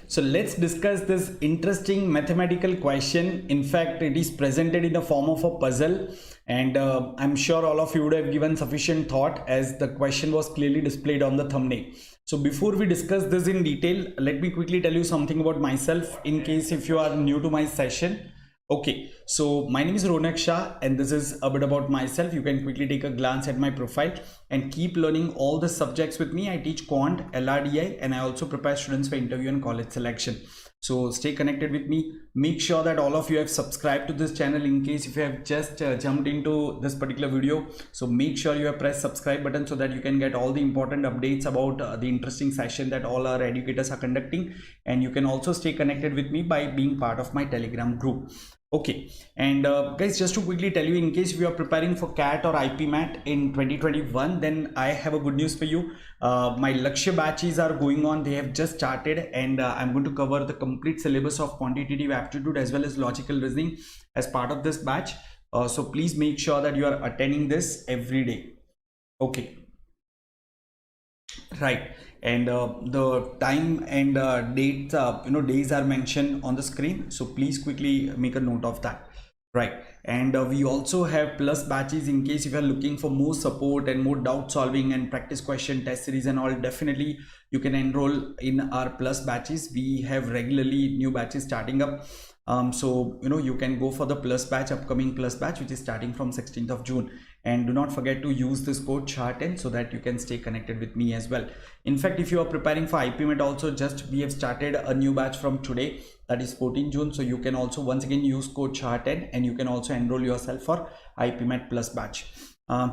So let's discuss this interesting mathematical question. In fact, it is presented in the form of a puzzle, and I'm sure all of you would have given sufficient thought as the question was clearly displayed on the thumbnail. So before we discuss this in detail, let me quickly tell you something about myself in case if you are new to my session. Okay, so my name is Ronak Shah and this is a bit about myself. You can quickly take a glance at my profile and keep learning all the subjects with me. I teach quant, LRDI, and I also prepare students for interview and college selection. So stay connected with me. Make sure that all of you have subscribed to this channel in case if you have just jumped into this particular video. So make sure you have pressed subscribe button so that you can get all the important updates about the interesting session that all our educators are conducting. And you can also stay connected with me by being part of my Telegram group. Okay, and guys, just to quickly tell you, in case if you are preparing for CAT or IPMAT in 2021, then I have a good news for you. My Lakshya batches are going on. They have just started, and I'm going to cover the complete syllabus of quantitative aptitude as well as logical reasoning as part of this batch. So please make sure that you are attending this every day. Okay. Right, and the time and dates, days are mentioned on the screen, so please quickly make a note of that. Right, and we also have plus batches in case if you are looking for more support and more doubt solving and practice question test series and all. Definitely you can enroll in our plus batches. We have regularly new batches starting up. So you can go for the plus batch, upcoming plus batch, which is starting from 16th of June. And do not forget to use this code SHAH10 so that you can stay connected with me as well. In fact, if you are preparing for IPMAT also, we have started a new batch from today, that is 14 June. So you can also once again use code SHAH10 and you can also enroll yourself for IPMAT plus batch.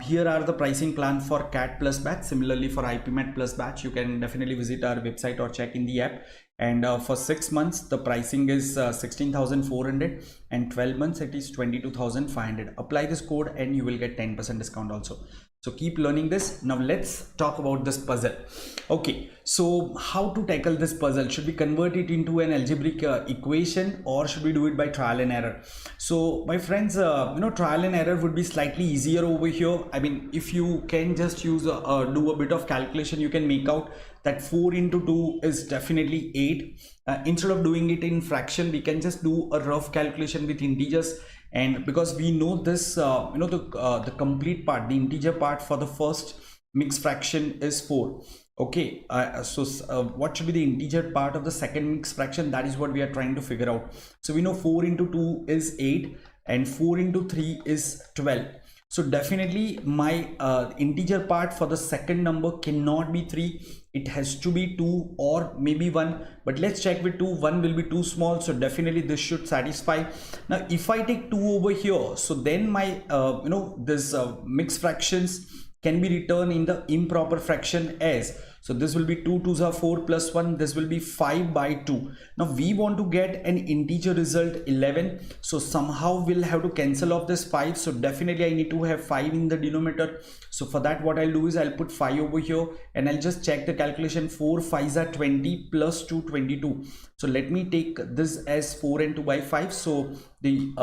Here are the pricing plan for CAT plus batch. Similarly for IPMAT plus batch, you can definitely visit our website or check in the app. And for 6 months the pricing is 16,400 and 12 months it is 22,500. Apply this code and you will get 10% discount also. So keep learning this. Now let's talk about this puzzle. Okay, so how to tackle this puzzle? Should we convert it into an algebraic equation or should we do it by trial and error? So my friends, trial and error would be slightly easier over here. I mean, if you can just use do a bit of calculation, you can make out that 4 into 2 is definitely 8. Instead of doing it in fraction, we can just do a rough calculation with integers. And because we know this, the complete part, the integer part for the first mixed fraction is 4. Okay, what should be the integer part of the second mixed fraction? That is what we are trying to figure out. So we know 4 into 2 is 8 and 4 into 3 is 12. So definitely my integer part for the second number cannot be 3. It has to be 2 or maybe 1, but let's check with 2. 1 will be too small, so definitely this should satisfy. Now if I take 2 over here, so then my this mixed fractions can be written in the improper fraction as, so this will be 2 2s are 4 plus 1, this will be 5 by 2. Now we want to get an integer result 11, so somehow we'll have to cancel off this 5. So definitely I need to have 5 in the denominator. So for that what I'll do is I'll put 5 over here and I'll just check the calculation. 4 5s are 20 plus 2 22. So let me take this as 4 and 2 by 5. So the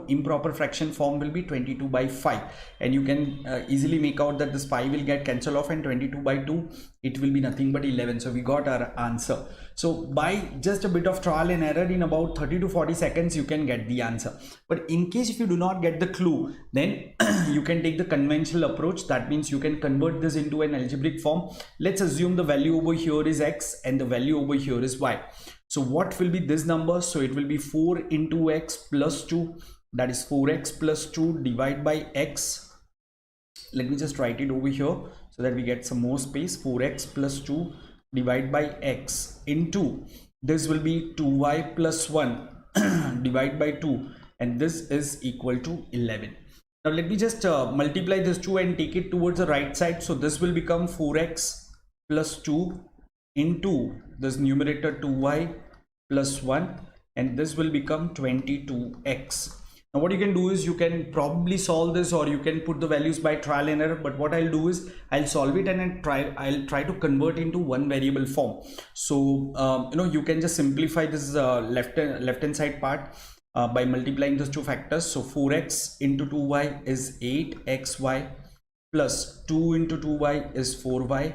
improper fraction form will be 22 by 5, and you can easily make out that this 5 will get cancelled off and 22 by 2 it will be nothing but 11. So we got our answer. So by just a bit of trial and error, in about 30 to 40 seconds you can get the answer. But in case if you do not get the clue, then you can take the conventional approach. That means you can convert this into an algebraic form. Let's assume the value over here is x and the value over here is y. So what will be this number? So it will be 4 into x plus 2, that is 4x plus 2 divided by x. Let me just write it over here so that we get some more space. 4x plus 2 divided by x into, this will be 2y plus 1 divided by 2, and this is equal to 11. Now let me just multiply this 2 and take it towards the right side. So this will become 4x plus 2 into this numerator 2y plus 1, and this will become 22x. Now what you can do is you can probably solve this, or you can put the values by trial and error, but what I'll do is I'll solve it and I'll try to convert into one variable form. So you can just simplify this left hand side part by multiplying those two factors. So 4x into 2y is 8xy plus 2 into 2y is 4y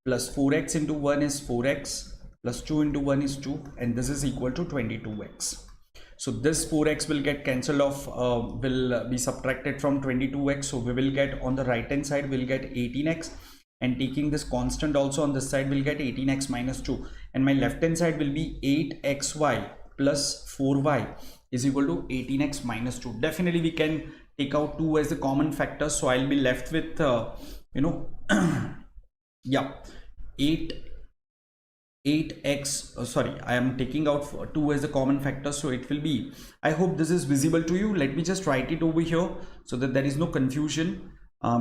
plus 4x into 1 is 4x plus 2 into 1 is 2, and this is equal to 22x. So this 4x will get cancelled off, will be subtracted from 22x. So we will get on the right hand side, we'll get 18x, and taking this constant also on this side, we'll get 18x minus 2, and my left hand side will be 8xy plus 4y is equal to 18x minus 2. Definitely we can take out 2 as the common factor, so I'll be left with yeah, 8x, sorry, I am taking out 2 as the common factor, so it will be, I hope this is visible to you. Let me just write it over here so that there is no confusion,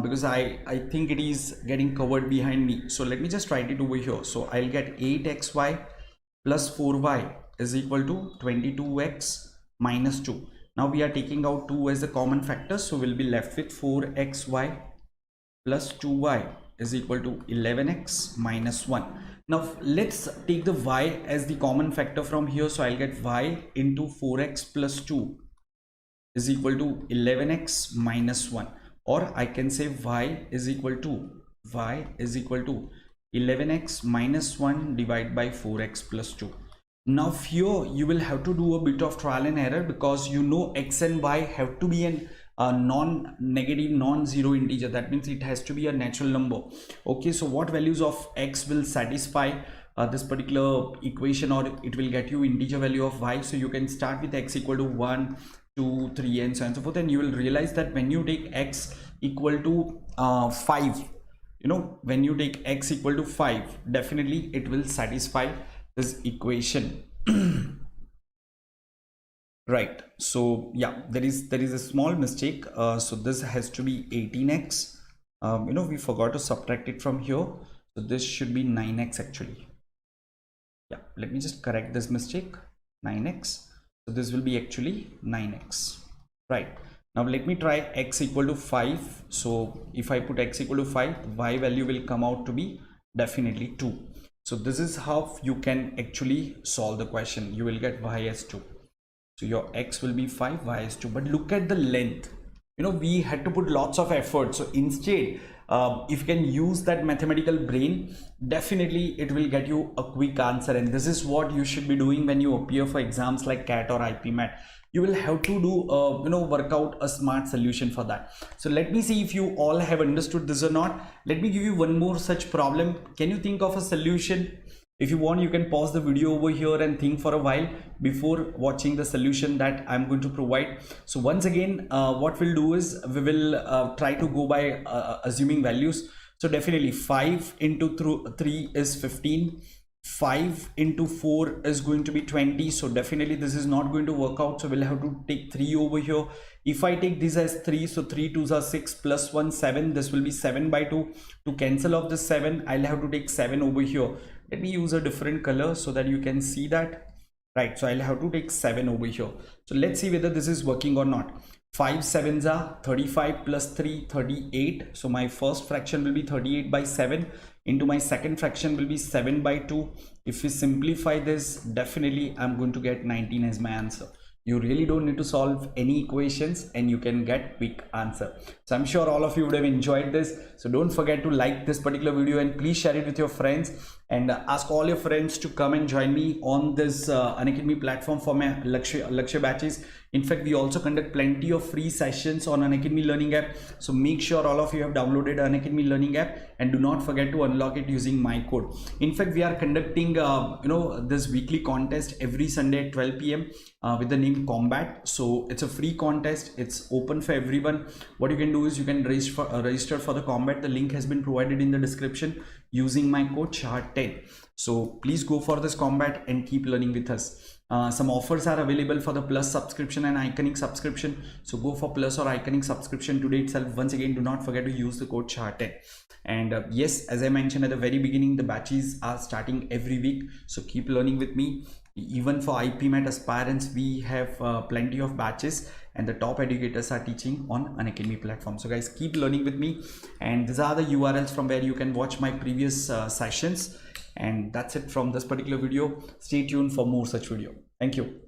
because I think it is getting covered behind me. So let me just write it over here. So I'll get 8xy plus 4y is equal to 22x minus 2. Now we are taking out 2 as the common factor, so we'll be left with 4xy plus 2y is equal to 11x minus 1. Now let's take the y as the common factor from here. So I'll get y into 4x plus 2 is equal to 11x minus 1, or I can say y is equal to 11x minus 1 divided by 4x plus 2. Now here you will have to do a bit of trial and error, because you know x and y have to be an non-negative, non-zero integer. That means it has to be a natural number. Okay, so what values of x will satisfy this particular equation, or it will get you integer value of y? So you can start with x equal to 1, 2, 3 and so on and so forth, and you will realize that when you take x equal to 5, when you take x equal to 5, definitely it will satisfy this equation. Right, so yeah, there is a small mistake. So this has to be 18x. We forgot to subtract it from here, so this should be 9x actually. Yeah, let me just correct this mistake. 9x, so this will be actually 9x. Right, now let me try x equal to 5. So if I put x equal to 5, y value will come out to be definitely 2. So this is how you can actually solve the question. You will get y as 2. So your x will be 5, y is 2. But look at the length. We had to put lots of effort. So instead, if you can use that mathematical brain, definitely it will get you a quick answer. And this is what you should be doing when you appear for exams like CAT or IPMAT. You will have to do work out a smart solution for that. So let me see if you all have understood this or not. Let me give you one more such problem. Can you think of a solution? If you want, you can pause the video over here and think for a while before watching the solution that I'm going to provide. So once again, what we'll do is we will try to go by assuming values. So definitely 5 into 3 is 15. 5 into 4 is going to be 20. So definitely this is not going to work out. So we'll have to take 3 over here. If I take this as 3, so 3 2s are 6 plus 1 7. This will be 7 by 2. To cancel off the 7, I'll have to take 7 over here. Let me use a different color so that you can see that. Right, so I'll have to take 7 over here. So let's see whether this is working or not. 5 7s are 35 plus 3 38. So my first fraction will be 38 by 7 into my second fraction will be 7 by 2. If we simplify this, definitely I'm going to get 19 as my answer. You really don't need to solve any equations and you can get quick answer. So I'm sure all of you would have enjoyed this. So don't forget to like this particular video and please share it with your friends, and ask all your friends to come and join me on this Unacademy platform for my Lakshya batches. In fact, we also conduct plenty of free sessions on Unacademy Learning app. So make sure all of you have downloaded Unacademy Learning app and do not forget to unlock it using my code. In fact, we are conducting this weekly contest every Sunday at 12 p.m. With the name Combat. So it's a free contest. It's open for everyone. What you can do is you can register for the Combat. The link has been provided in the description using my code SHART10. So please go for this Combat and keep learning with us. Some offers are available for the Plus subscription and Iconic subscription. So go for Plus or Iconic subscription today itself. Once again, do not forget to use the code SHART10. And yes, as I mentioned at the very beginning, the batches are starting every week. So keep learning with me. Even for IPMAT aspirants, we have plenty of batches and the top educators are teaching on Unacademy platform. So guys, keep learning with me, and these are the URLs from where you can watch my previous sessions. And that's it from this particular video. Stay tuned for more such video. Thank you.